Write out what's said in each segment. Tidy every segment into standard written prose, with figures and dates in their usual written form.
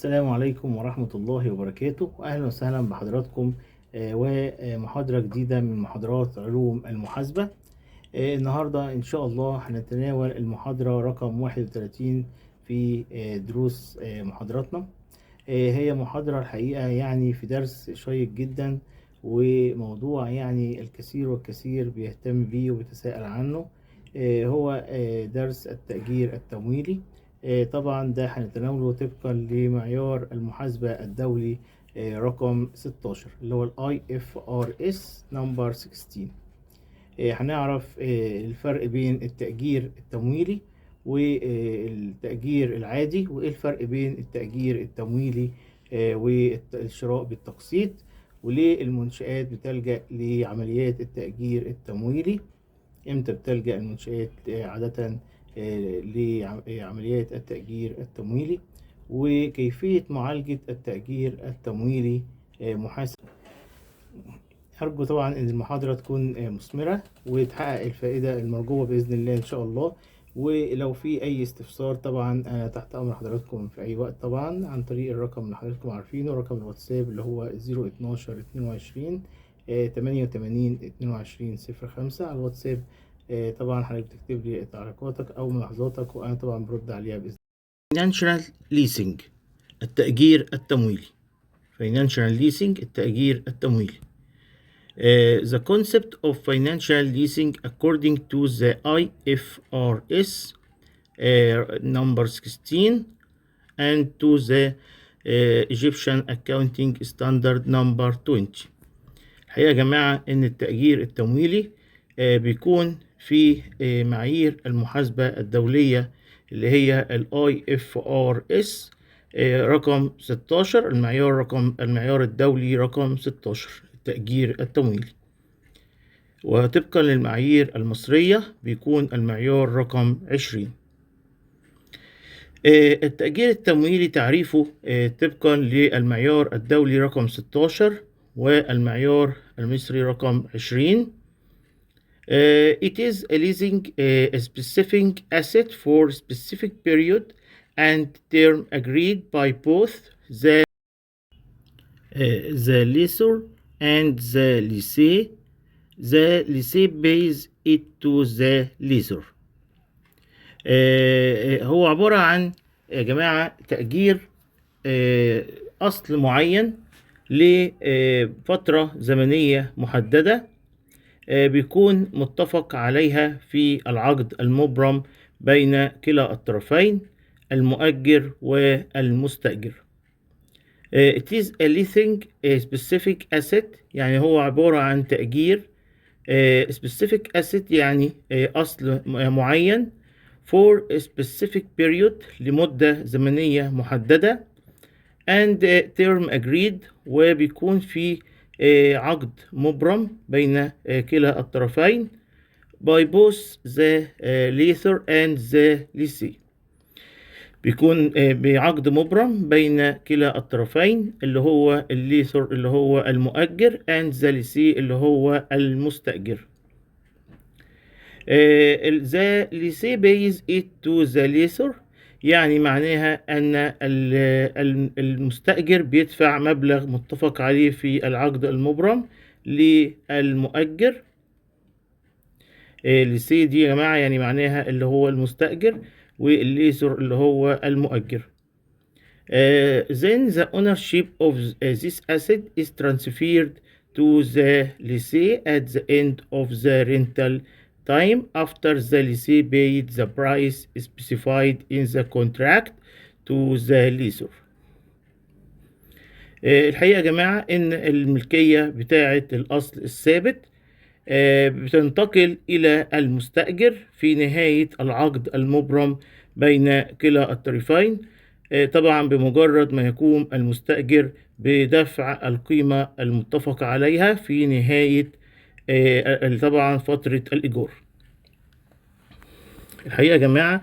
السلام عليكم ورحمة الله وبركاته، وأهلا وسهلا بحضراتكم ومحاضرة جديدة من محاضرات علوم المحاسبة. النهاردة إن شاء الله هنتناول المحاضرة رقم 31 في دروس محاضراتنا. هي محاضرة الحقيقة يعني في درس شيق جدا، وموضوع يعني الكثير والكثير بيهتم بيه وبيتساءل عنه. هو درس التأجير التمويلي. طبعا ده هنتناوله طبقا لمعيار المحاسبة الدولي رقم 16 اللي هو ال IFRS نمبر 16. هنعرف الفرق بين التأجير التمويلي والتأجير العادي، وإيه الفرق بين التأجير التمويلي والشراء بالتقسيط، وليه المنشآت بتلجأ لعمليات التأجير التمويلي، امتى بتلجأ المنشآت عادة لعمليات التأجير التمويلي، وكيفية معالجة التأجير التمويلي محاسب. أرجو طبعا إن المحاضرة تكون مثمرة وتحقق الفائدة المرجوة بإذن الله إن شاء الله. ولو في أي استفسار طبعا أنا تحت أمر حضراتكم في أي وقت، طبعا عن طريق الرقم اللي حضراتكم عارفينه، رقم الواتساب اللي هو 012 22 88 22 05 على الواتساب. طبعا حضرتك تكتب لي تعليقاتك أو ملاحظاتك وأنا طبعا برد عليها بإذن الله. Financial Leasing، التأجير التمويلي. Financial Leasing، التأجير التمويلي. The concept of financial leasing according to the IFRS number 16 and to the Egyptian accounting standard number 20. الحقيقة يا جماعة إن التأجير التمويلي بيكون في معايير المحاسبة الدولية اللي هي ال IFRS رقم 16، المعيار الدولي رقم 16 التأجير التمويلي. وطبقا للمعايير المصرية بيكون المعيار رقم 20. التأجير التمويلي تعريفه طبقا للمعيار الدولي رقم 16 والمعيار المصري رقم 20. It is a leasing a specific asset for specific period and term agreed by both the lessor and the lessee. The lessee pays it to the lessor. هو عبارة عن يا جماعة تأجير أصل معين لفترة زمنية محددة بيكون متفق عليها في العقد المبرم بين كلا الطرفين المؤجر والمستأجر. It is a leasing a specific asset، يعني هو عبارة عن تأجير specific asset يعني أصل معين for a specific period لمدة زمنية محددة and term agreed، وبيكون في عقد مبرم بين كلا الطرفين by both the lessor and the lessee. بيكون بعقد مبرم بين كلا الطرفين اللي هو الليسور اللي هو المؤجر and the lessee اللي هو المستأجر. the lessee pays it to the lessor، يعني معناها أن المستأجر بيدفع مبلغ متفق عليه في العقد المبرم للمؤجر. lessee دي يا جماعة يعني معناها اللي هو المستأجر، والليسور اللي هو المؤجر. Then the ownership of this asset is transferred to the lessee at the end of the rental time after the lessee paid the price specified in the contract to the lessor. الحقيقة يا جماعة إن الملكية بتاعة الأصل الثابت بتنتقل إلى المستأجر في نهاية العقد المبرم بين كلا الطرفين، طبعا بمجرد ما يقوم المستأجر بدفع القيمة المتفق عليها في نهاية طبعا فترة الإيجار. الحقيقة يا جماعة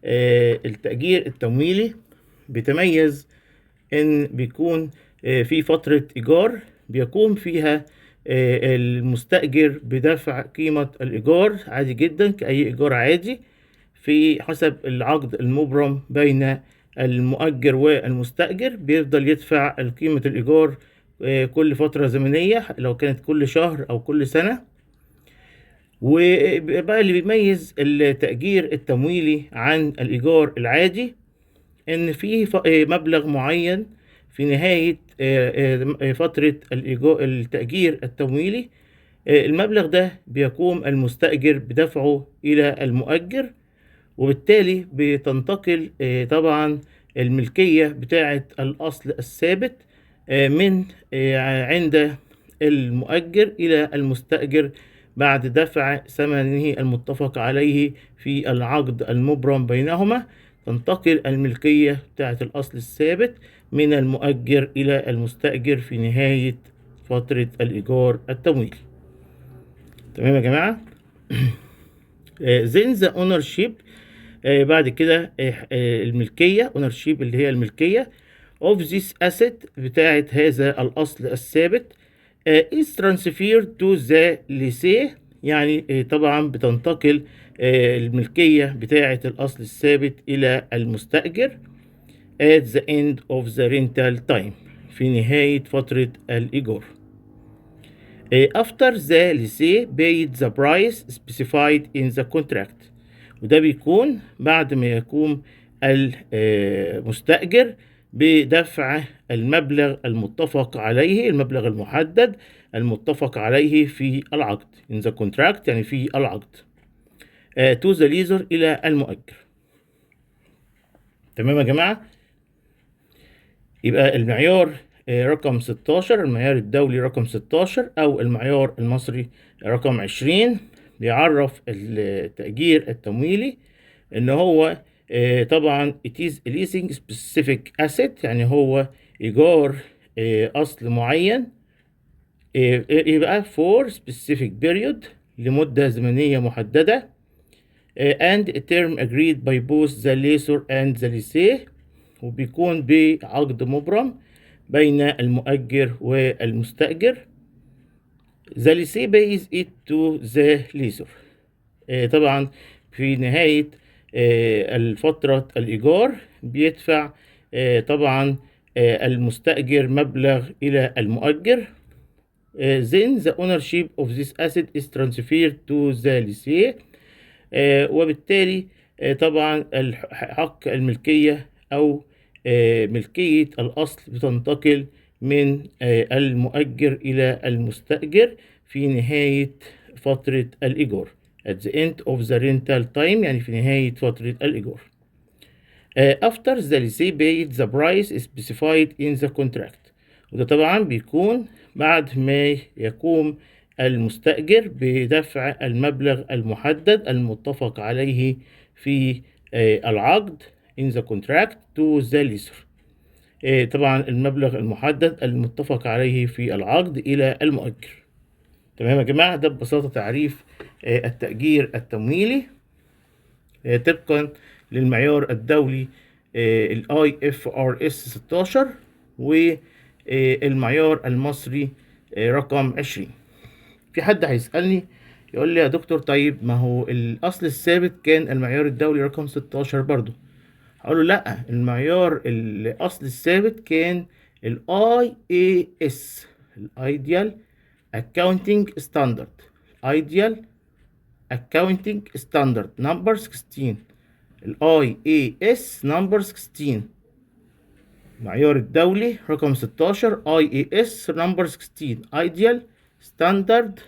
التأجير التمويلي بيتميز إن بيكون في فترة إيجار بيقوم فيها المستأجر بدفع قيمة الإيجار عادي جدا كأي إيجار عادي في حسب العقد المبرم بين المؤجر والمستأجر بيفضل يدفع قيمة الإيجار كل فترة زمنية، لو كانت كل شهر أو كل سنة. وبقى اللي بيميز التأجير التمويلي عن الإيجار العادي إن فيه مبلغ معين في نهاية فترة التأجير التمويلي. المبلغ ده بيقوم المستأجر بدفعه إلى المؤجر، وبالتالي بتنتقل طبعا الملكية بتاعة الأصل الثابت من عند المؤجر إلى المستأجر بعد دفع ثمنه المتفق عليه في العقد المبرم بينهما. تنتقل الملكية بتاعة الأصل الثابت من المؤجر إلى المستأجر في نهاية فترة الإيجار التمويلي. تمام يا جماعة؟ then the ownership بعد كده الملكية ownership اللي هي الملكية of this asset بتاعة هذا الأصل الثابت is transferred to the lessee. يعني طبعا بتنتقل الملكية بتاعة الأصل الثابت إلى المستأجر at the end of the rental time في نهاية فترة الإيجار. After the lessee paid the price specified in the contract. وده بيكون بعد ما يقوم المستأجر بدفع المبلغ المتفق عليه، المبلغ المحدد المتفق عليه في العقد in the contract يعني في العقد to the lessor إلى المؤجر. تمام يا جماعة؟ يبقى المعيار رقم 16، المعيار الدولي رقم 16 أو المعيار المصري رقم 20 بيعرف التأجير التمويلي إن هو طبعا it is leasing specific asset، يعني هو إيجار أصل معين يبقى for specific period لمدة زمنية محددة and a term agreed by both the lessor and the lessee، وبيكون بعقد مبرم بين المؤجر والمستأجر. The lessee pays it to the lessor. طبعا في نهاية الفترة الإيجار بيدفع طبعا المستأجر مبلغ إلى المؤجر. Then the ownership of this asset is transferred to the lessee. وبالتالي طبعا حق الملكية أو ملكية الأصل بتنتقل من المؤجر إلى المستأجر في نهاية فترة الإيجار at the end of the rental time، يعني في نهاية فترة الإيجار. After the lessee paid the price specified in the contract. وده طبعا بيكون بعد ما يقوم المستأجر بدفع المبلغ المحدد المتفق عليه في العقد in the contract to the lessor. طبعا المبلغ المحدد المتفق عليه في العقد إلى المؤجر. تمام يا جماعة؟ ده ببساطة تعريف التأجير التمويلي طبقا للمعيار الدولي ال IFRS 16 والمعيار المصري رقم 20. في حد هيسألني يقول لي يا دكتور طيب ما هو الأصل الثابت كان المعيار الدولي رقم 16 برضو. هقول له لا، المعيار الأصل الثابت كان ال IAS Ideal Accounting Standard، Ideal Accounting Standard number 16، ال IAS number 16، المعيار الدولي رقم 16 IAS number 16 Ideal Standard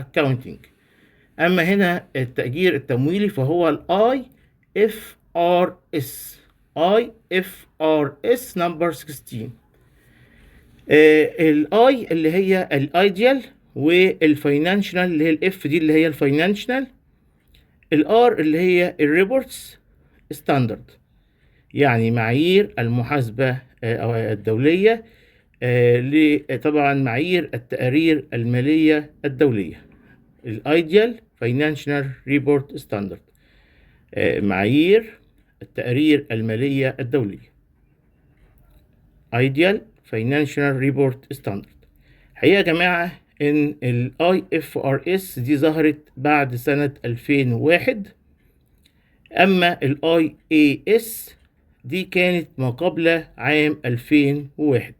Accounting. أما هنا التأجير التمويلي فهو ال IFRS number 16. الاي اللي هي الايديال، والفاينانشال اللي هي الاف دي اللي هي الفاينانشال، الار اللي هي الريبورتس ستاندرد، يعني معايير المحاسبة الدولية، طبعا معايير التقارير المالية الدولية. الايديال فاينانشال ريبورت ستاندرد، معايير التقارير المالية الدولية، ايديال فاينانشال ريبورت ستاندرد. حقيقة يا جماعة ان ال IFRS دي ظهرت بعد سنة 2001، اما ال IAS دي كانت ما قبل عام 2001.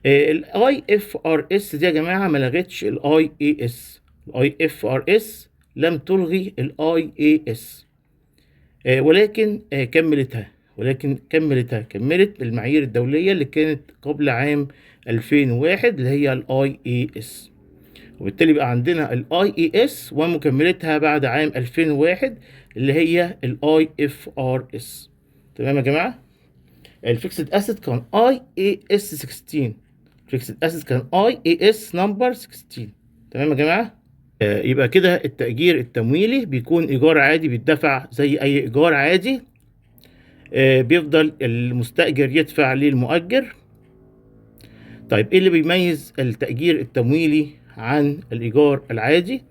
الاي اف ار اس دي يا جماعه ما لغتش الاي اي اس. الاي اف ار اس لم تلغي الاي اي اس، ولكن كملت المعايير الدوليه اللي كانت قبل عام 2001 اللي هي الاي اي اس. وبالتالي بقى عندنا الاي اي اس ومكملتها بعد عام 2001 اللي هي الاي اف ار اس. تمام يا جماعه. الفيكسد اسيت كان اي اي اس 16. فيكسد اسيت كان اي اي اس نمبر 16. تمام يا جماعه. يبقى كده التأجير التمويلي بيكون ايجار عادي بيدفع زي اي ايجار عادي. بيفضل المستأجر يدفع للمؤجر. طيب ايه اللي بيميز التأجير التمويلي عن الايجار العادي؟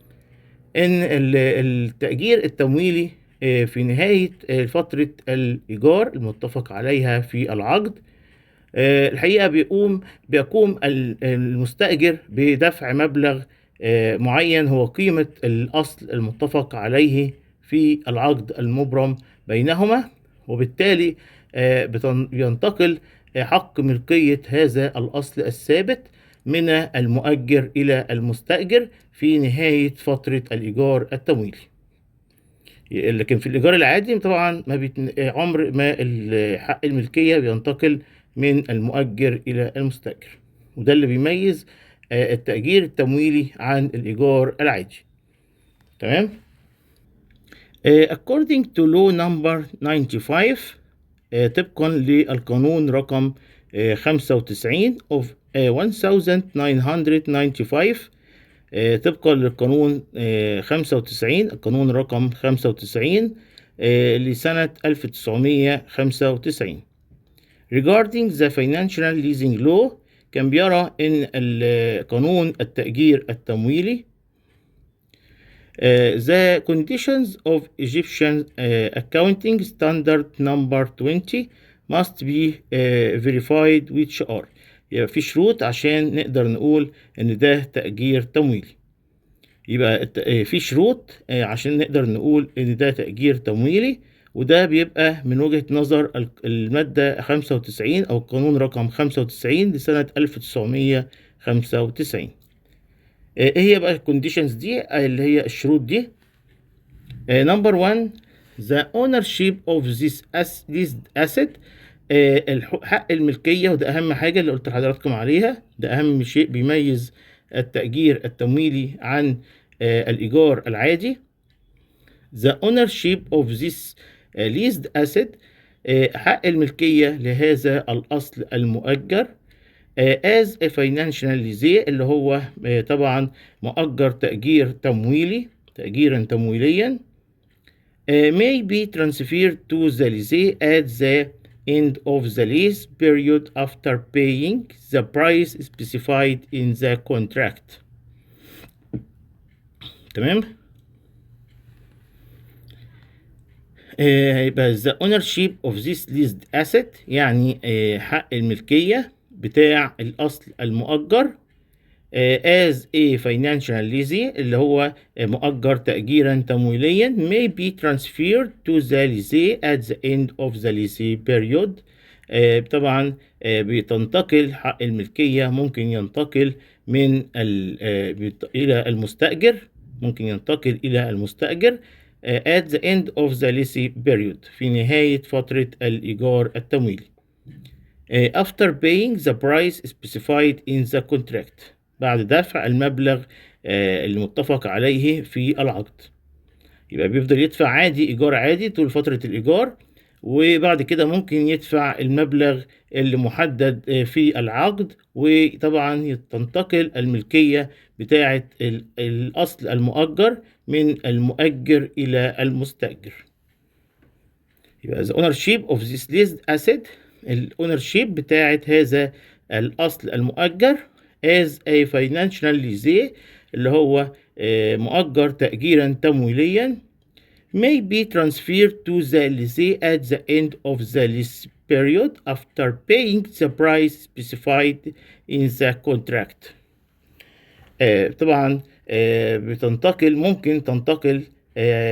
ان التأجير التمويلي في نهاية فترة الإيجار المتفق عليها في العقد، الحقيقة بيقوم المستأجر بدفع مبلغ معين هو قيمة الأصل المتفق عليه في العقد المبرم بينهما. وبالتالي بينتقل حق ملكية هذا الأصل الثابت من المؤجر إلى المستأجر في نهاية فترة الإيجار التمويلي. لكن في الإيجار العادي طبعا ما عمر ما حق الملكية بينتقل من المؤجر إلى المستأجر. وده اللي بيميز التأجير التمويلي عن الإيجار العادي. تمام. According to law number 95 طبقا للقانون رقم 95 of 1995 طبقا للقانون 95 القانون رقم 95 لسنة 1995 regarding the financial leasing law. كان بيرى ان قانون التأجير التمويلي the conditions of Egyptian accounting standard number 20 must be verified which are. يبقى في شروط عشان نقدر نقول ان ده تأجير تمويلي. يبقى في شروط عشان نقدر نقول ان ده تأجير تمويلي، وده بيبقى من وجهة نظر المادة 95 او القانون رقم 95 لسنة 1995. ايه هي بقى الكونديشنز دي اللي هي الشروط دي؟ نمبر 1 the ownership of this asset. حق الملكية، وده أهم حاجة اللي قلت لحضراتكم عليها، ده أهم شيء بيميز التأجير التمويلي عن الإيجار العادي. the ownership of this leased asset. حق الملكية لهذا الأصل المؤجر as a financial lease اللي هو طبعا مؤجر تأجير تمويلي، تأجيرا تمويليا. may be transferred to the lease at the end of the lease period after paying the price specified in the contract. تمام. يبقى the ownership of this leased asset يعني حق الملكية بتاع الأصل المؤجر as a financial lease اللي هو مؤجر تأجيرا تمويليا may be transferred to the lease at the end of the lease period. طبعا بتنتقل حق الملكية، ممكن ينتقل من إلى المستأجر، ممكن ينتقل إلى المستأجر at the end of the lease period في نهاية فترة الإيجار التمويلي. after paying the price specified in the contract بعد دفع المبلغ المتفق عليه في العقد. يبقى بيفضل يدفع عادي إيجار عادي طول فترة الإيجار، وبعد كده ممكن يدفع المبلغ اللي محدد في العقد، وطبعا تنتقل الملكية بتاعة الأصل المؤجر من المؤجر إلى المستأجر. يبقى the ownership of this leased asset الownership بتاعة هذا الأصل المؤجر as a financial lease اللي هو مؤجر تأجيرا تمويليا may be transferred to the lease at the end of the lease period after paying the price specified in the contract. طبعا ممكن تنتقل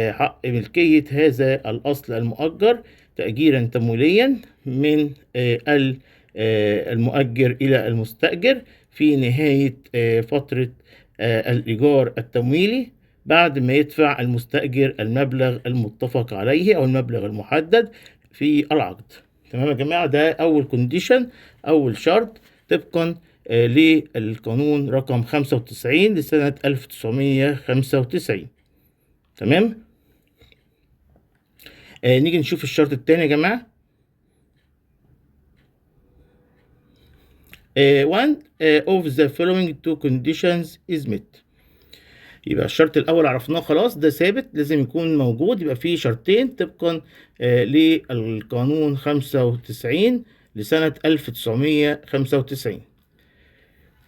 حق ملكية هذا الأصل المؤجر تأجيرا تمويليا من المؤجر إلى المستأجر في نهاية فترة الإيجار التمويلي، بعد ما يدفع المستأجر المبلغ المتفق عليه أو المبلغ المحدد في العقد. تمام يا جماعة؟ ده أول كونديشن، أول شرط طبقا للقانون رقم 95 لسنة 1995. تمام؟ نيجي نشوف الشرط التاني يا جماعة. one of the following two conditions is met. يبقى الشرط الأول عرفناه خلاص، ده ثابت لازم يكون موجود. يبقى فيه شرطين طبقا للقانون 95 لسنة 1995.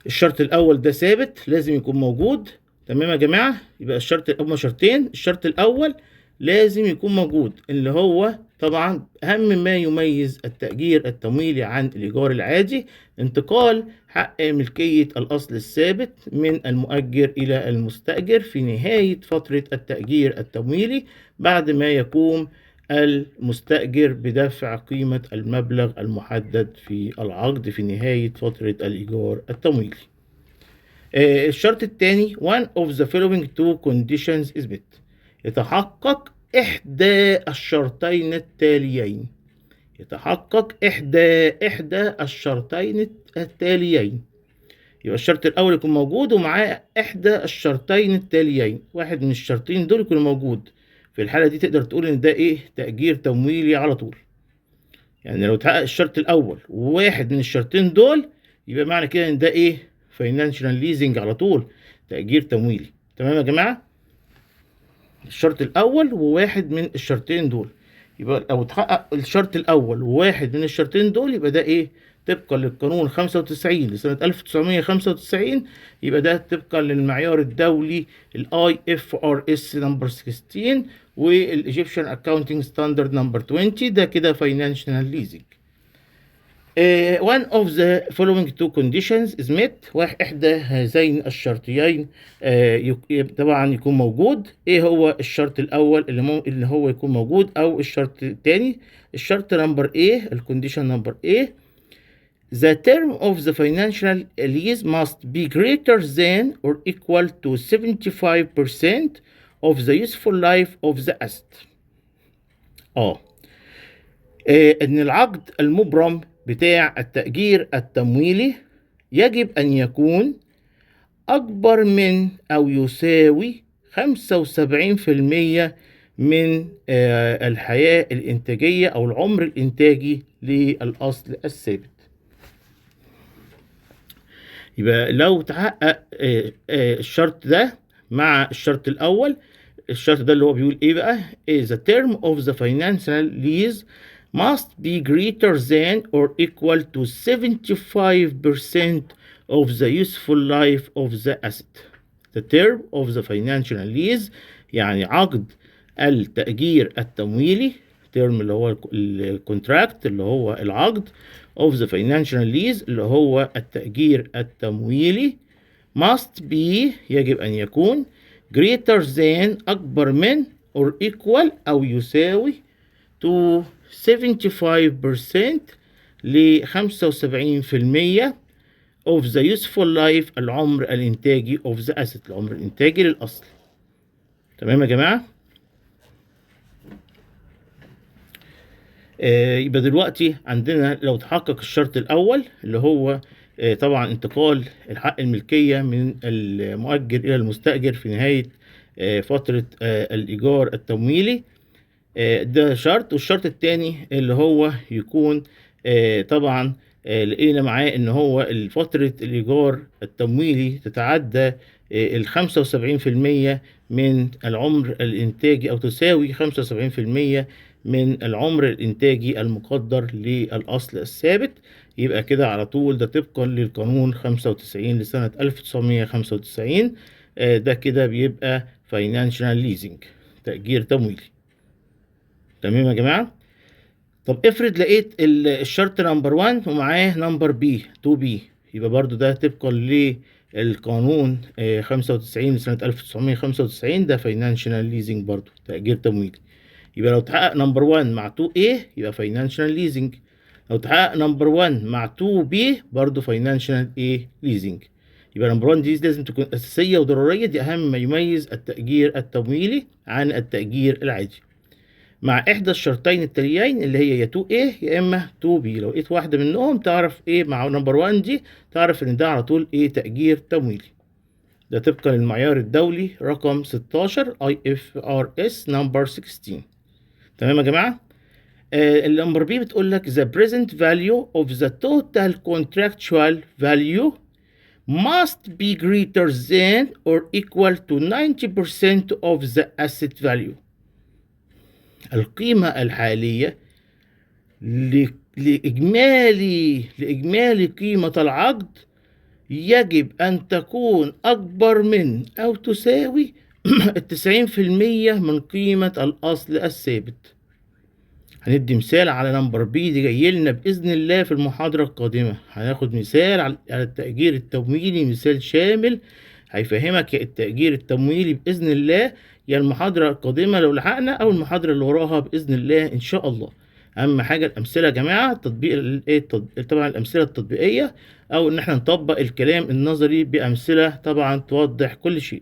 الشرط الأول ده ثابت لازم يكون موجود. تمام يا جماعة؟ يبقى هما شرطين. الشرط الأول لازم يكون موجود، اللي هو طبعا أهم ما يميز التأجير التمويلي عن الإيجار العادي انتقال حق ملكية الأصل الثابت من المؤجر إلى المستأجر في نهاية فترة التأجير التمويلي، بعد ما يقوم المستأجر بدفع قيمة المبلغ المحدد في العقد في نهاية فترة الإيجار التمويلي. الشرط الثاني one of the following two conditions is met. يتحقق إحدى الشرطين التاليين. يتحقق إحدى الشرطين التاليين. يبقى الشرط الأول يكون موجود ومعاه إحدى الشرطين التاليين، واحد من الشرطين دول يكون موجود. في الحالة دي تقدر تقول إن ده إيه؟ تأجير تمويلي على طول. يعني لو اتحقق الشرط الأول وواحد من الشرطين دول، يبقى معنى كده إن ده إيه؟ فاينانشال ليزنج على طول، تأجير تمويلي. تمام يا جماعة؟ الشرط الأول وواحد من الشرطين دول. يبقى لو اتحقق الشرط الأول وواحد من الشرطين دول، يبقى ده إيه؟ طبقا للقانون 95 لسنة 1995. يبقى ده طبقا للمعيار الدولي IFRS نمبر 16 والإيجيبشن أكاونتنج ستاندرد نمبر 20. ده كده فاينانشال ليزنج. One of the following two conditions is met. إحدى هذين الشرطيين طبعا يكون موجود. إيه هو الشرط الأول اللي هو يكون موجود أو الشرط الثاني؟ الشرط نمبر A، الكونديشن نمبر A. The term of the financial lease must be greater than or equal to 75% of the useful life of the asset. إن العقد المبرم بتاع التأجير التمويلي يجب أن يكون أكبر من أو يساوي 75% من الحياة الإنتاجية أو العمر الإنتاجي للأصل الثابت. يبقى لو تحقق الشرط ده مع الشرط الأول، الشرط ده اللي هو بيقول إيه بقى؟ The term of the financial lease must be greater than or equal to 75% of the useful life of the asset. The term of the financial lease يعني عقد التأجير التمويلي، term اللي هو الكونتراكت اللي هو العقد، of the financial lease اللي هو التأجير التمويلي، must be يجب أن يكون greater than أكبر من or equal أو يساوي to 75% ل 75% of the useful life العمر الإنتاجي of the asset العمر الإنتاجي للأصل. تمام يا جماعة؟ يبقى دلوقتي عندنا لو تحقق الشرط الأول اللي هو طبعا انتقال الحق الملكية من المؤجر إلى المستأجر في نهاية فترة الإيجار التمويلي، ده شرط. والشرط الثاني اللي هو يكون طبعا لقينا معاه ان هو فترة الإيجار التمويلي تتعدى 75% من العمر الإنتاجي أو تساوي 75% من العمر الإنتاجي المقدر للأصل الثابت. يبقى كده على طول ده طبقا للقانون 95 لسنة 1995. ده كده بيبقى فاينانشال ليزنج، تأجير تمويلي. تمام يا جماعة؟ طب افرض لقيت الشرط نمبر 1 ومعاه نمبر بي 2 بي، يبقى برضو ده طبقا للقانون 95 لسنة 1995. ده فاينانشال ليزنج برضو، تأجير تمويلي. يبقى لو تحقق نمبر 1 مع 2A يبقى فاينانشال ليزنج، لو تحقق نمبر 1 مع 2B برضه فاينانشال ليزنج. يبقى نمبر 1 دي لازم تكون اساسيه وضروريه، دي اهم ما يميز التأجير التمويلي عن التأجير العادي، مع احدى الشرطين التاليين اللي هي يا 2A يا اما 2B. لو لقيت واحده منهم تعرف ايه مع نمبر 1 دي، تعرف ان ده على طول ايه تأجير تمويلي. ده طبقا للمعيار الدولي رقم 16 IFRS نمبر 16. تمام يا جماعه؟ النمبر بي بتقول لك the present value of the total contractual value must be greater than or equal to 90% of the asset value. القيمة الحالية لإجمالي قيمة العقد يجب أن تكون أكبر من أو تساوي 90% من قيمة الأصل الثابت. هندي مثال على نمبر بي دي جاي لنا بإذن الله في المحاضرة القادمة. هناخد مثال على التأجير التمويلي، مثال شامل هيفهمك التأجير التمويلي بإذن الله، يا المحاضرة القادمة لو لحقنا أو المحاضرة اللي وراها بإذن الله إن شاء الله. أهم حاجة الأمثلة يا جماعة، طبعا الأمثلة التطبيقية، أو إن احنا نطبق الكلام النظري بأمثلة طبعا توضح كل شيء.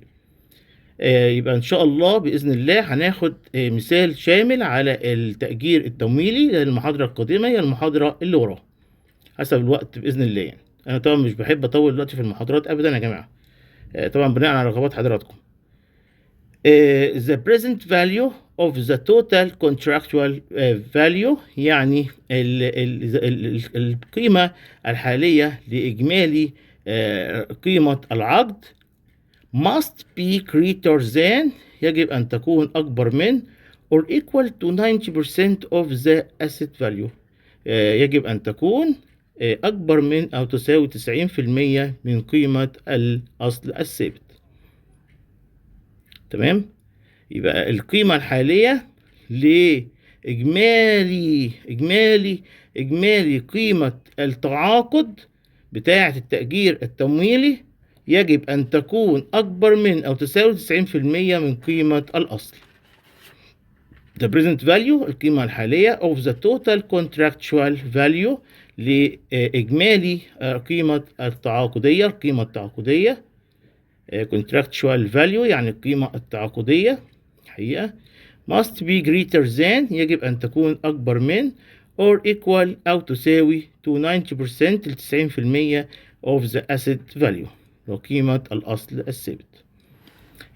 يبقى ان شاء الله باذن الله هناخد مثال شامل على التأجير التمويلي للمحاضره القادمه، هي المحاضره اللي وراها حسب الوقت باذن الله. يعني انا طبعا مش بحب اطول الوقت في المحاضرات ابدا يا جماعه، طبعا بناء على رغبات حضراتكم. the present value of the total contractual value يعني القيمه الحاليه لاجمالي قيمه العقد must be greater than يجب أن تكون أكبر من or equal to 90% of the asset value يجب أن تكون أكبر من أو تساوي 90% من قيمة الأصل الثابت. تمام؟ يبقى القيمة الحالية لإجمالي قيمة التعاقد بتاعة التأجير التمويلي يجب أن تكون أكبر من أو تساوي 90% من قيمة الأصل. The present value القيمة الحالية of the total contractual value لإجمالي قيمة التعاقدية، القيمة التعاقدية contractual value يعني القيمة التعاقدية حقيقة must be greater than يجب أن تكون أكبر من or equal أو تساوي to 90% ل 90% of the asset value وقيمة الأصل الثابت.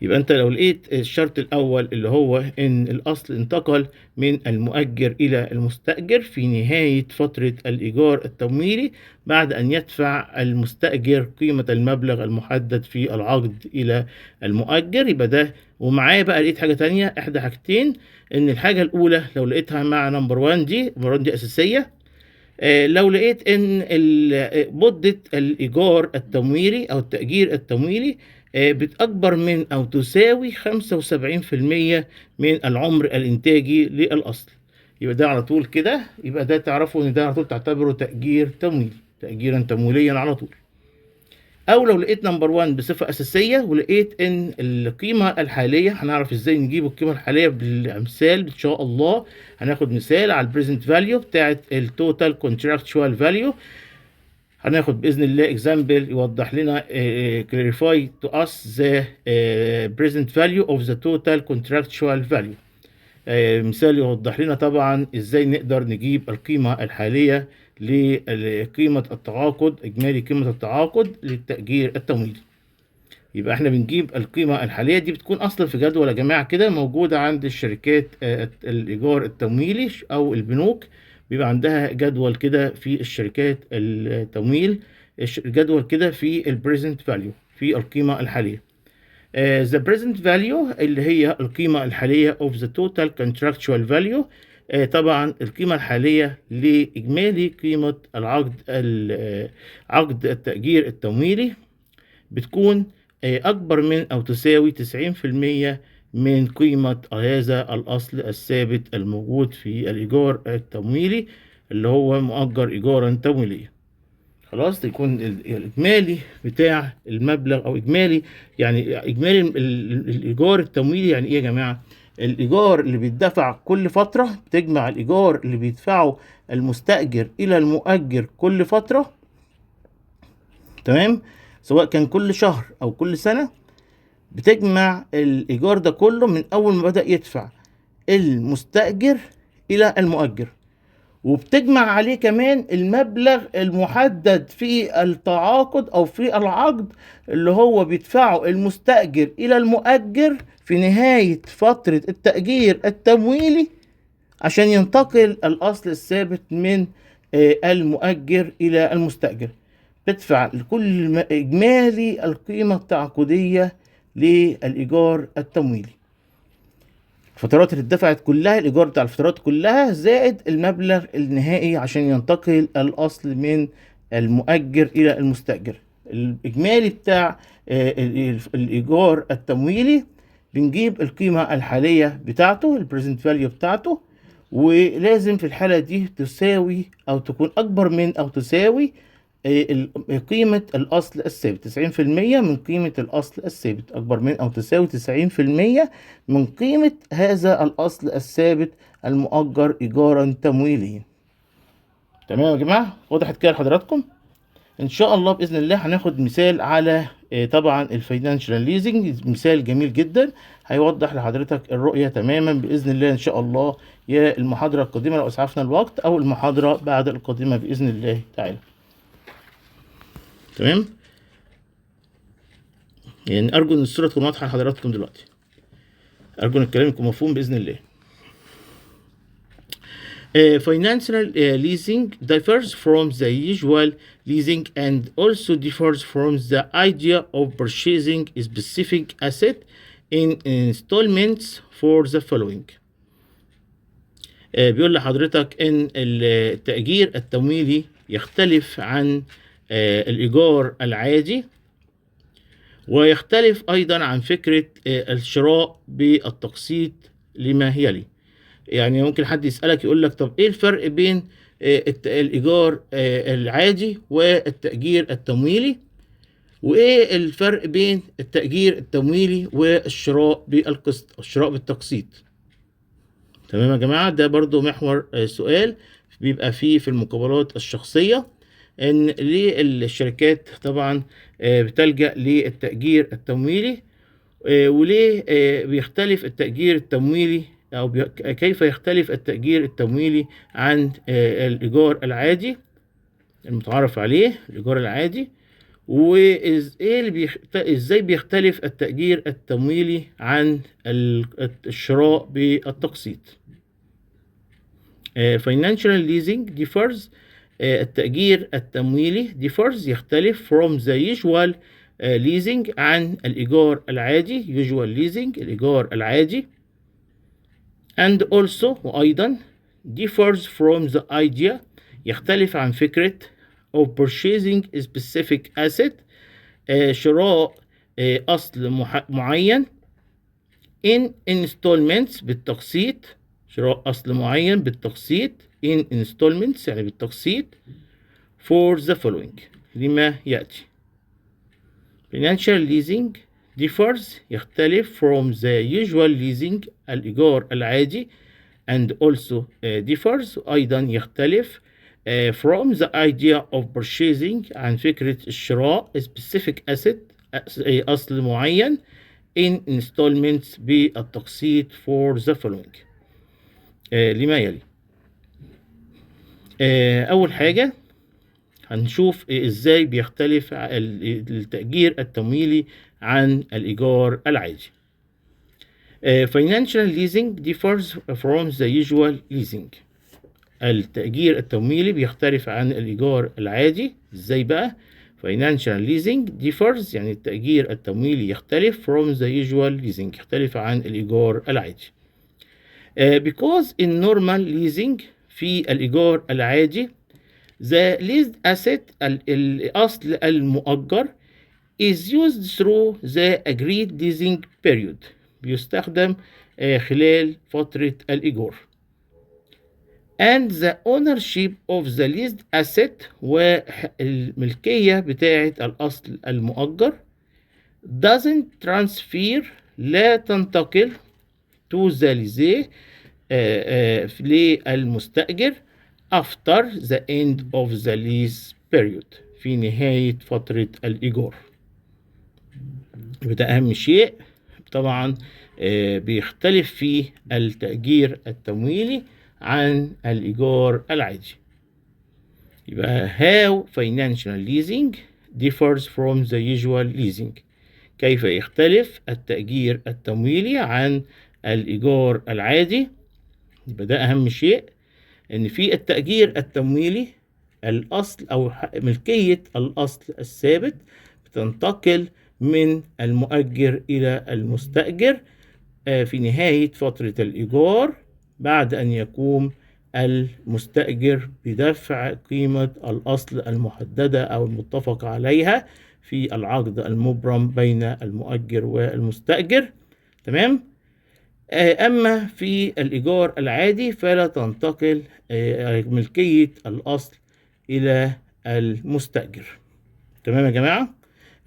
يبقى أنت لو لقيت الشرط الأول اللي هو إن الأصل انتقل من المؤجر إلى المستأجر في نهاية فترة الإيجار التمويلي بعد أن يدفع المستأجر قيمة المبلغ المحدد في العقد إلى المؤجر، يبقى ده. ومعاه بقى لقيت حاجة تانية، إحدى حاجتين، إن الحاجة الأولى لو لقيتها مع نمبر 1 دي، نمبر 1 دي أساسية. لو لقيت ان مدة الإيجار التمويلي أو التأجير التمويلي بتأكبر من أو تساوي 75% من العمر الإنتاجي للأصل، يبقى ده على طول كده، يبقى ده تعرفوا إن ده على طول تعتبره تأجير تمويلي، تأجيرا تمويليا على طول. أو لو لقيت نمبر 1 بصفة أساسية ولقيت إن القيمة الحالية، هنعرف إزاي نجيب القيمة الحالية بالأمثال إن شاء الله. هناخد مثال على البريزنت فاليو بتاعت التوتال كونتراكتشوال فاليو، هناخد بإذن الله إكزامبل يوضح لنا clarify to us the present value of the total contractual value. مثال يوضح لنا طبعا إزاي نقدر نجيب القيمة الحالية لقيمة التعاقد، إجمالي قيمة التعاقد للتأجير التمويلي. يبقى احنا بنجيب القيمة الحالية دي، بتكون أصلا في جدول يا جماعة كده موجودة عند الشركات الإيجار التمويلي أو البنوك، بيبقى عندها جدول كده في الشركات التمويل، جدول كده في البريزنت فاليو في القيمة الحالية. the present value اللي هي القيمة الحالية of the total contractual value، طبعا القيمة الحالية لإجمالي قيمة عقد التأجير التمويلي بتكون أكبر من أو تساوي 90% من قيمة هذا الأصل الثابت الموجود في الإيجار التمويلي اللي هو مؤجر إيجارا تمويليا. خلاص، يكون الإجمالي بتاع المبلغ أو إجمالي، يعني إجمالي الإيجار التمويلي يعني إيه يا جماعة؟ الإيجار اللي بيدفع كل فترة، بتجمع الإيجار اللي بيدفعه المستأجر إلى المؤجر كل فترة، تمام، سواء كان كل شهر أو كل سنة. بتجمع الإيجار ده كله من أول ما بدأ يدفع المستأجر إلى المؤجر، وبتجمع عليه كمان المبلغ المحدد في التعاقد أو في العقد اللي هو بيدفعه المستأجر إلى المؤجر في نهاية فترة التأجير التمويلي، عشان ينتقل الأصل الثابت من المؤجر إلى المستأجر. بتدفع لكل إجمالي القيمة التعاقدية للإيجار التمويلي، الفترات اللي اتدفعت كلها، الإيجار بتاع الفترات كلها زائد المبلغ النهائي عشان ينتقل الأصل من المؤجر إلى المستأجر. الإجمالي بتاع الإيجار التمويلي بنجيب القيمة الحالية بتاعته، البريزنت فاليو بتاعته، ولازم في الحالة دي تساوي أو تكون أكبر من أو تساوي قيمة الأصل الثابت. 90% من قيمة الأصل الثابت، أكبر من أو تساوي 90% من قيمة هذا الأصل الثابت المؤجر إيجارا تمويليا. تمام يا جماعة، وضحت كده لحضراتكم؟ إن شاء الله بإذن الله هناخد مثال على طبعا الفاينانشال ليزنج، مثال جميل جدا هيوضح لحضرتك الرؤية تماما بإذن الله إن شاء الله، يا المحاضرة القادمة لو أسعفنا الوقت أو المحاضرة بعد القادمة بإذن الله تعالى. تمام، يعني أرجو إن الصورة تكون واضحة لحضراتكم دلوقتي، أرجو إن الكلام يكون مفهوم بإذن الله. Financial leasing differs from the usual leasing and also differs from the idea of purchasing a specific asset in installments for the following. بيقول لحضرتك إن التأجير التمويلي يختلف عن الإيجار العادي، ويختلف أيضا عن فكرة الشراء بالتقسيط لما يلي. يعني ممكن حد يسألك يقول لك طب ايه الفرق بين الإيجار العادي والتأجير التمويلي، وايه الفرق بين التأجير التمويلي والشراء بالقسط، الشراء بالتقسيط. تمام يا جماعة، ده برضو محور سؤال بيبقى فيه في المقابلات الشخصية، ان ليه الشركات طبعا بتلجأ للتأجير التمويلي، وليه بيختلف التأجير التمويلي أو كيف يختلف التأجير التمويلي عن الإيجار العادي المتعارف عليه، الإيجار العادي، وإزاي بيختلف التأجير التمويلي عن الشراء بالتقسيط. Financial leasing differs، التأجير التمويلي differs يختلف from the usual leasing عن الإيجار العادي، usual leasing الإيجار العادي، and also وأيضا differs from the idea يختلف عن فكرة of purchasing a specific asset، شراء أصل معين in installments بالتقسيط، شراء أصل معين بالتقسيط in installments يعني بالتقسيط for the following لما يأتي. Financial leasing differs يختلف from the usual leasing الإيجار العادي and also differs أيضا يختلف from the idea of purchasing عن فكرة الشراء specific asset أصل معين in installments بالتقسيط for the following لما يلي. أول حاجة هنشوف ازاي بيختلف التأجير التمويلي عن الإيجار العادي. Financial leasing differs from the usual leasing، التأجير التمويلي بيختلف عن الإيجار العادي. ازاي بقى؟ Financial leasing differs يعني التأجير التمويلي يختلف from the usual leasing يختلف عن الإيجار العادي. Because in normal leasing في الإيجار العادي the leased asset الأصل المؤجر is used through the agreed leasing period بيستخدم خلال فترة الإيجار. And the ownership of the leased asset والملكية بتاعة الأصل المؤجر doesn't transfer لا تنتقل to the lease للمستأجر after the end of the lease period في نهاية فترة الإيجار. وده أهم شيء طبعا بيختلف فيه التأجير التمويلي عن الإيجار العادي. يبقى how financial leasing differs from the usual leasing. كيف يختلف التأجير التمويلي عن الإيجار العادي. يبقى ده أهم شيء، إن في التأجير التمويلي الأصل أو ملكية الأصل الثابت بتنتقل من المؤجر إلى المستأجر في نهاية فترة الإيجار بعد أن يقوم المستأجر بدفع قيمة الأصل المحددة أو المتفق عليها في العقد المبرم بين المؤجر والمستأجر. تمام؟ أما في الإيجار العادي فلا تنتقل ملكية الأصل إلى المستأجر. تمام يا جماعة؟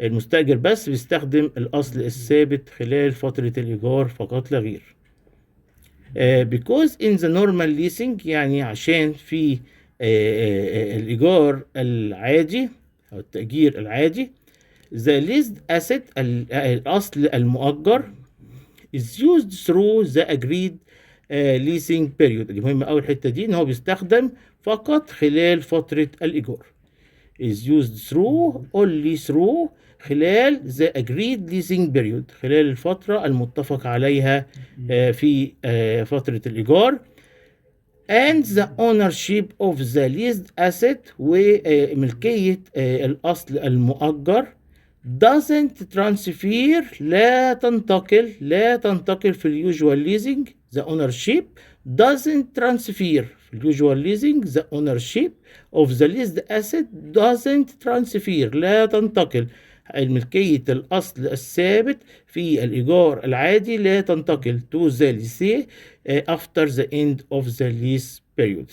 المستأجر بس بيستخدم الأصل الثابت خلال فترة الإيجار فقط لا غير. Because in the normal leasing يعني عشان في الإيجار العادي أو التأجير العادي the leased asset الأصل المؤجر is used through the agreed leasing period. دي مهمة أوي الحتة دي، إن هو بيستخدم فقط خلال فترة الإيجار. is used through only through خلال the agreed leasing period خلال الفترة المتفق عليها في فترة الإيجار. and the ownership of the leased asset وملكية الأصل المؤجر doesn't transfer لا تنتقل في اليوجوال leasing. the ownership doesn't transfer في اليوجوال leasing the ownership of the leased asset doesn't transfer لا تنتقل الملكية الأصل الثابت في الإيجار العادي لا تنتقل to the lease after the end of the lease period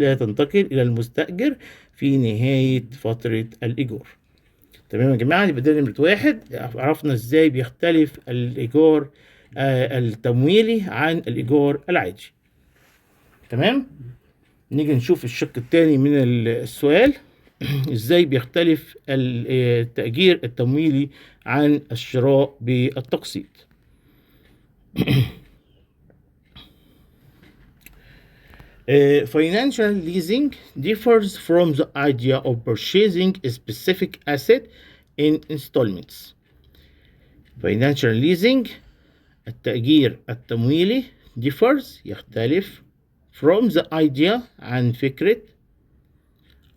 لا تنتقل إلى المستأجر في نهاية فترة الإيجار. تمام يا جماعة؟ يبقى ده نمرة واحد، عرفنا ازاي بيختلف الإيجار التمويلي عن الإيجار العادي. تمام؟ نيجي نشوف الشق الثاني من السؤال ازاي بيختلف التأجير التمويلي عن الشراء بالتقسيط. Financial leasing differs from the idea of purchasing a specific asset in installments. Financial leasing التأجير التمويلي differs يختلف from the idea عن فكرة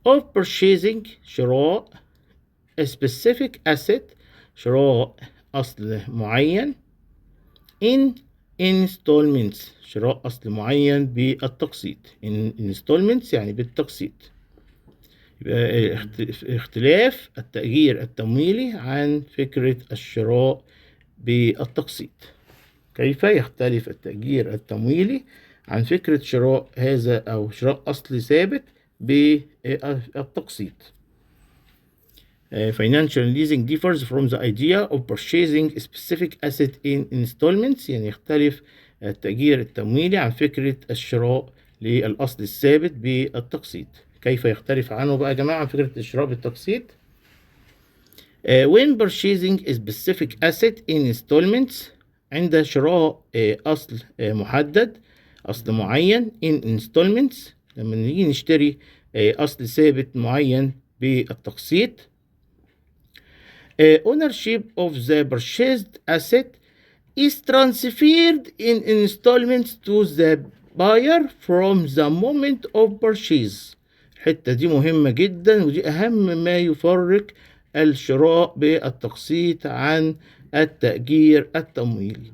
of purchasing شراء a specific asset شراء أصل معين in installments شراء أصل معين بالتقسيط. in installments يعني بالتقسيط. يبقى اختلاف التأجير التمويلي عن فكرة الشراء بالتقسيط. كيف يختلف التأجير التمويلي عن فكرة شراء هذا أو شراء أصل ثابت بالتقسيط. Financial leasing differs from the idea of purchasing a specific asset in installments يعني يختلف التأجير التمويلي عن فكرة الشراء للأصل الثابت بالتقسيط. كيف يختلف عنه بقى يا جماعة عن فكرة الشراء بالتقسيط؟ When purchasing a specific asset in installments عند شراء أصل محدد أصل معين in installments لما نيجي نشتري أصل ثابت معين بالتقسيط. Ownership of the purchased asset is transferred in installments to the buyer from the moment of purchase. الحتة دي مهمة جدا ودي أهم ما يفرق الشراء بالتقسيط عن التأجير التمويلي.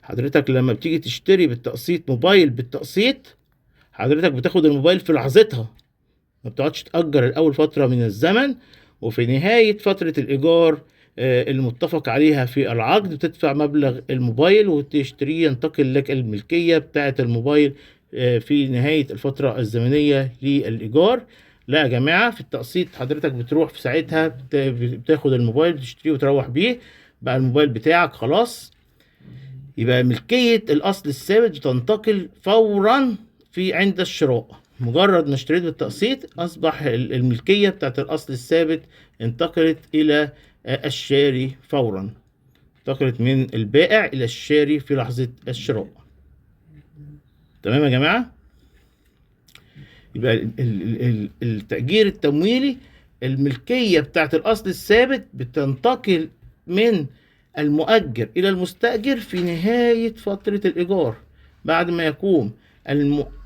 حضرتك لما بتيجي تشتري بالتقسيط موبايل بالتقسيط حضرتك بتاخد الموبايل في لحظتها، ما بتقعدش تأجر الأول فترة من الزمن، وفي نهاية فترة الإيجار المتفق عليها في العقد بتدفع مبلغ الموبايل وتشتريه، ينتقل لك الملكية بتاعة الموبايل في نهاية الفترة الزمنية للإيجار. لا يا جماعة، في التقسيط حضرتك بتروح في ساعتها بتاخد الموبايل بتشتريه وتروح بيه، بقى الموبايل بتاعك خلاص. يبقى ملكية الأصل الثابت بتنتقل فورا عند الشراء. مجرد ما اشتريت بالتقسيط أصبح الملكية بتاعت الأصل الثابت انتقلت إلى الشاري فورا، انتقلت من البائع إلى الشاري في لحظة الشراء. تمام يا جماعة؟ يبقى التأجير التمويلي الملكية بتاعت الأصل الثابت بتنتقل من المؤجر إلى المستأجر في نهاية فترة الإيجار، بعد ما يقوم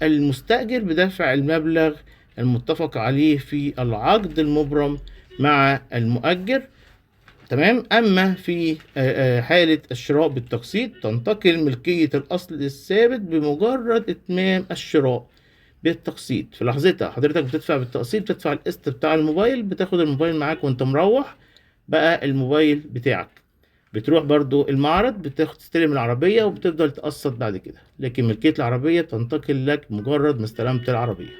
المستأجر بدفع المبلغ المتفق عليه في العقد المبرم مع المؤجر. تمام. أما في حالة الشراء بالتقسيط تنتقل ملكية الأصل الثابت بمجرد إتمام الشراء بالتقسيط. في لحظتها حضرتك بتدفع بالتقسيط، بتدفع القسط بتاع الموبايل، بتاخد الموبايل معاك وانت مروح بقى الموبايل بتاعك. بتروح برضو المعرض تستلم العربية وبتفضل تقسط بعد كده، لكن ملكية العربية بتنتقل لك مجرد ما استلمت العربية.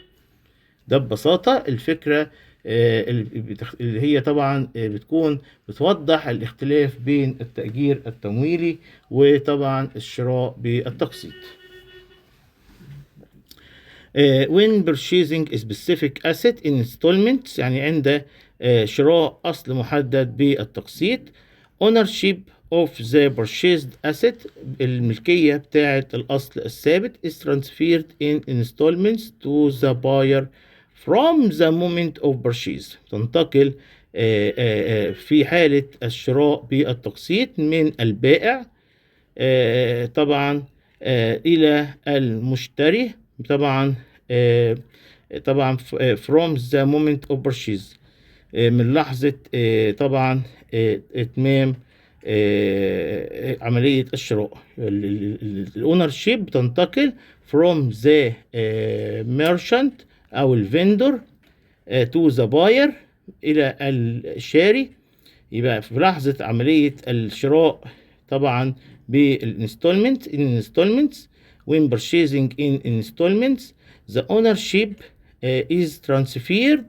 ده ببساطة الفكرة اللي هي طبعا بتكون بتوضح الاختلاف بين التأجير التمويلي وطبعا الشراء بالتقسيط. when purchasing a specific asset in installments، يعني عند شراء أصل محدد بالتقسيط. ownership of the purchased asset، الملكية بتاعة الأصل الثابت is transferred in installments to the buyer from the moment of purchase، تنتقل في حالة الشراء بالتقسيط من البائع طبعا إلى المشتري طبعا from the moment of purchase، من لحظة طبعا إتمام عملية الشراء. الأونرشيب بتنتقل from the merchant أو الفندور to the buyer إلى الشاري. يبقى في لحظة عملية الشراء طبعا بالinstallment when purchasing in installments the ownership is transferred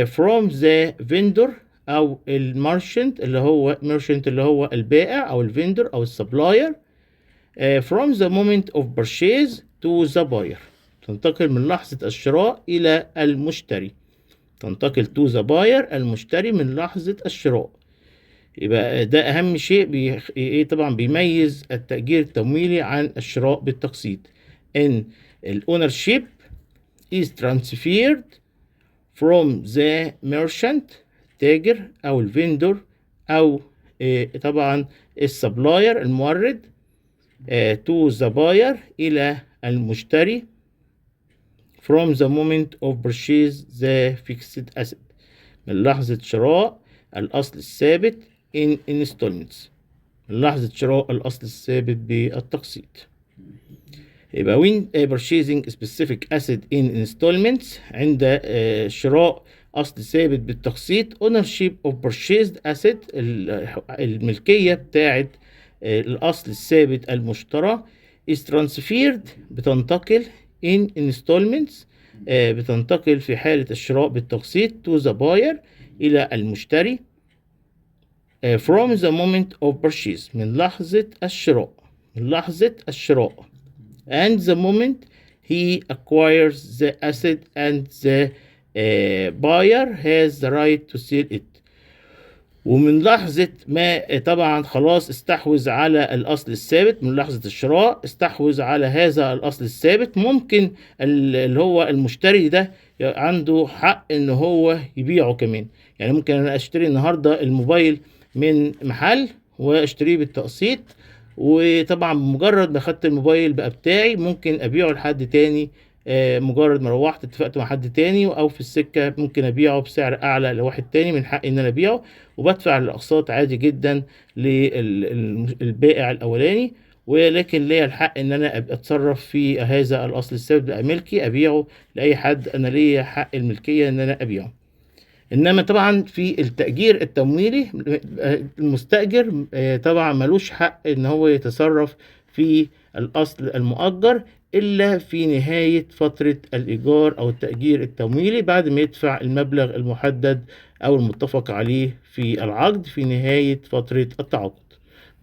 from the vendor أو المارشنت اللي هو البائع أو الفندور أو السبلاير from the moment of purchase to the buyer، تنتقل من لحظة الشراء إلى المشتري، تنتقل to the buyer المشتري من لحظة الشراء. يبقى ده أهم شيء طبعا بيميز التأجير التمويلي عن الشراء بالتقسيط، إن الأونرشيب is transferred from the merchant تاجر أو الفندور أو طبعا السبلاير المورد to the buyer إلى المشتري from the moment of purchase the fixed asset، من لحظة شراء الأصل الثابت in installments، من لحظة شراء الأصل الثابت بالتقسيط. يبقى when purchasing specific asset in installments، عند شراء أصل ثابت بالتقسيط ownership of purchased asset، الملكية بتاعت الأصل الثابت المشترى is transferred بتنتقل in installments، بتنتقل في حالة الشراء بالتقسيط to the buyer إلى المشتري from the moment of purchase، من لحظة الشراء and the moment he acquires the asset and the buyer has the right to sell it، ومن لحظة ما طبعا خلاص استحوذ على الأصل الثابت، من لحظة الشراء استحوذ على هذا الأصل الثابت، ممكن اللي هو المشتري ده عنده حق إن هو يبيعه كمان. يعني ممكن أنا أشتري النهاردة الموبايل من محل وأشتريه بالتقسيط، وطبعا بمجرد ما خدت الموبايل بقى بتاعي ممكن أبيعه لحد تاني، مجرد ما روحت اتفقت مع حد تاني او في السكه ممكن ابيعه بسعر اعلى لواحد تاني، من حقي ان انا ابيعه وبدفع الاقساط عادي جدا للبائع الاولاني، ولكن ليا الحق ان انا اتصرف في هذا الاصل الثابت بقى ملكي، ابيعه لاي حد انا ليا حق الملكيه ان انا ابيعه. انما طبعا في التأجير التمويلي المستأجر طبعا ملوش حق ان هو يتصرف في الاصل المؤجر إلا في نهاية فترة الإيجار أو التأجير التمويلي، بعد ما يدفع المبلغ المحدد أو المتفق عليه في العقد في نهاية فترة التعاقد.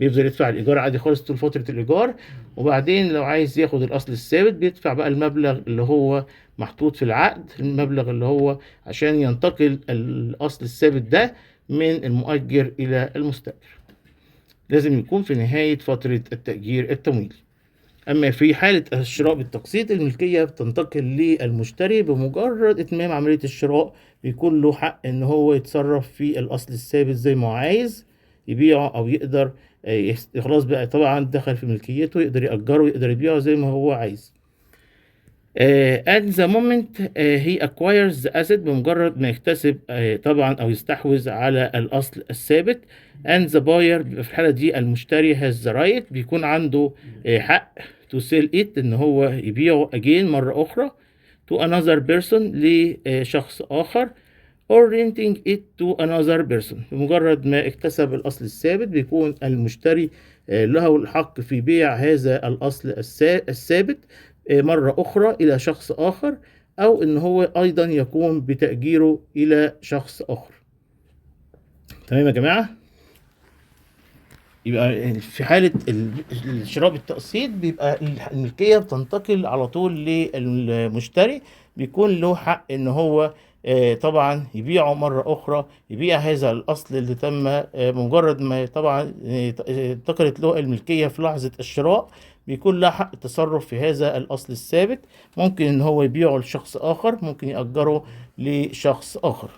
بيفضل يدفع الإيجار عادي خالص طول فترة الإيجار، وبعدين لو عايز ياخد الأصل الثابت بيدفع بقى المبلغ اللي هو محطوط في العقد، المبلغ اللي هو عشان ينتقل الأصل الثابت ده من المؤجر إلى المستأجر. لازم يكون في نهاية فترة التأجير التمويلي. أما في حالة الشراء بالتقسيط، الملكية بتنتقل للمشتري بمجرد إتمام عملية الشراء، بيكون له حق إن هو يتصرف في الأصل الثابت زي ما هو عايز، يبيعه أو يقدر خلاص بقى طبعا دخل في ملكيته، يقدر يأجره يقدر يبيعه زي ما هو عايز. at the moment he acquires the asset، بمجرد ما يكتسب طبعا أو يستحوذ على الأصل الثابت. and the buyer، في الحالة دي المشتري has the right، بيكون عنده حق to sell it، إن هو يبيعه again مرة أخرى to another person، لشخص آخر or renting it to another person. بمجرد ما اكتسب الأصل الثابت بيكون المشتري له الحق في بيع هذا الأصل الثابت مرة أخرى إلى شخص آخر، أو إن هو أيضا يقوم بتأجيره إلى شخص آخر. تمام يا جماعة؟ يبقى في حالة الشراء بالتقسيط بيبقى الملكية بتنتقل على طول للمشتري، بيكون له حق إن هو طبعا يبيعه مرة أخرى، يبيع هذا الأصل اللي تم بمجرد ما طبعا انتقلت له الملكية في لحظة الشراء، بيكون له حق التصرف في هذا الأصل الثابت. ممكن إن هو يبيعه لشخص آخر، ممكن يأجره لشخص آخر.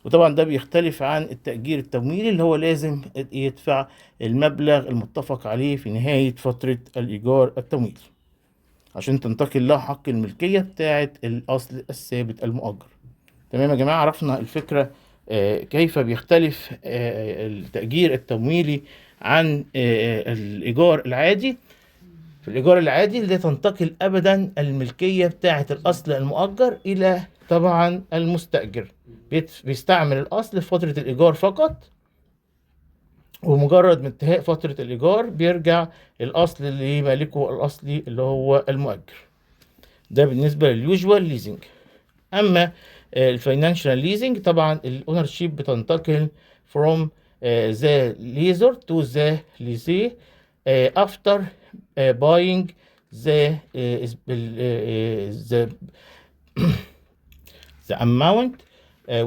وطبعا ده بيختلف عن التأجير التمويلي اللي هو لازم يدفع المبلغ المتفق عليه في نهاية فترة الإيجار التمويلي عشان تنتقل له حق الملكية بتاعة الأصل الثابت المؤجر. تمام يا جماعة؟ عرفنا الفكرة كيف بيختلف التأجير التمويلي عن الإيجار العادي. في الإيجار العادي لا تنتقل أبدا الملكية بتاعة الأصل المؤجر إلى طبعا المستأجر، بيستعمل الأصل في فترة الإيجار فقط، ومجرد من انتهاء فترة الإيجار بيرجع الأصل اللي مالكه الأصلي اللي هو المؤجر. ده بالنسبة لليوجوال ليزنج. أما الفاينانشال ليزنج طبعا الأونر شيب بتنتقل from the lessor to the lessee after buying the amount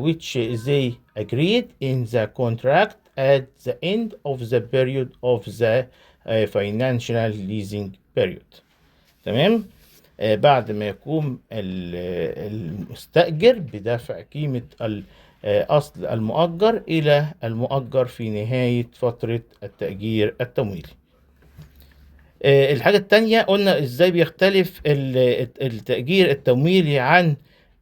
which they agreed in the contract at the end of the period of the financial leasing period. تمام؟ بعد ما يقوم المستأجر بدفع قيمة الأصل المؤجر إلى المؤجر في نهاية فترة التأجير التمويلي. الحاجة التانية قلنا إزاي بيختلف التأجير التمويلي عن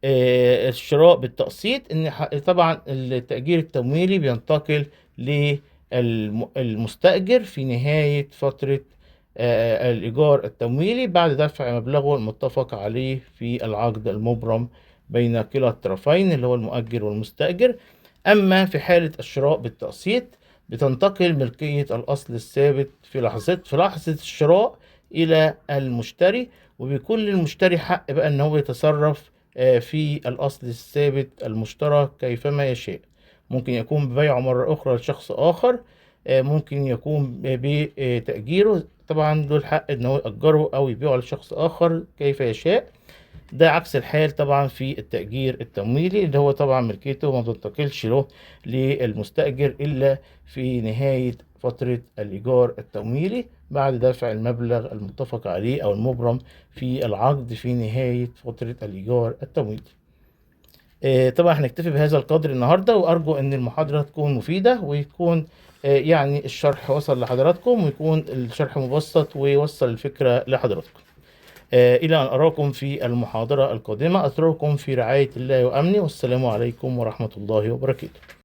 الشراء بالتقسيط. إن طبعا التأجير التمويلي بينتقل للمستأجر في نهاية فترة الإيجار التمويلي بعد دفع مبلغه المتفق عليه في العقد المبرم بين كلا الطرفين اللي هو المؤجر والمستأجر. أما في حالة الشراء بالتقسيط بتنتقل ملكية الأصل الثابت في لحظة الشراء إلى المشتري، وبيكون للمشتري حق بقى إن هو يتصرف في الأصل الثابت المشترك كيفما يشاء. ممكن يكون ببيعه مرة أخرى لشخص آخر، ممكن يكون بتأجيره، طبعا له الحق إن هو يأجره أو يبيعه لشخص آخر كيف يشاء. ده عكس الحال طبعا في التأجير التمويلي اللي هو طبعا ملكيته ما بتنتقلش له للمستأجر إلا في نهاية فترة الإيجار التمويلي بعد دفع المبلغ المتفق عليه أو المبرم في العقد في نهاية فترة الإيجار التمويلي. طبعا هنكتفي بهذا القدر النهاردة، وأرجو أن المحاضرة تكون مفيدة ويكون يعني الشرح وصل لحضراتكم، ويكون الشرح مبسط ويوصل الفكرة لحضراتكم. إلى أن أراكم في المحاضرة القادمة، أترككم في رعاية الله وأمنه، والسلام عليكم ورحمة الله وبركاته.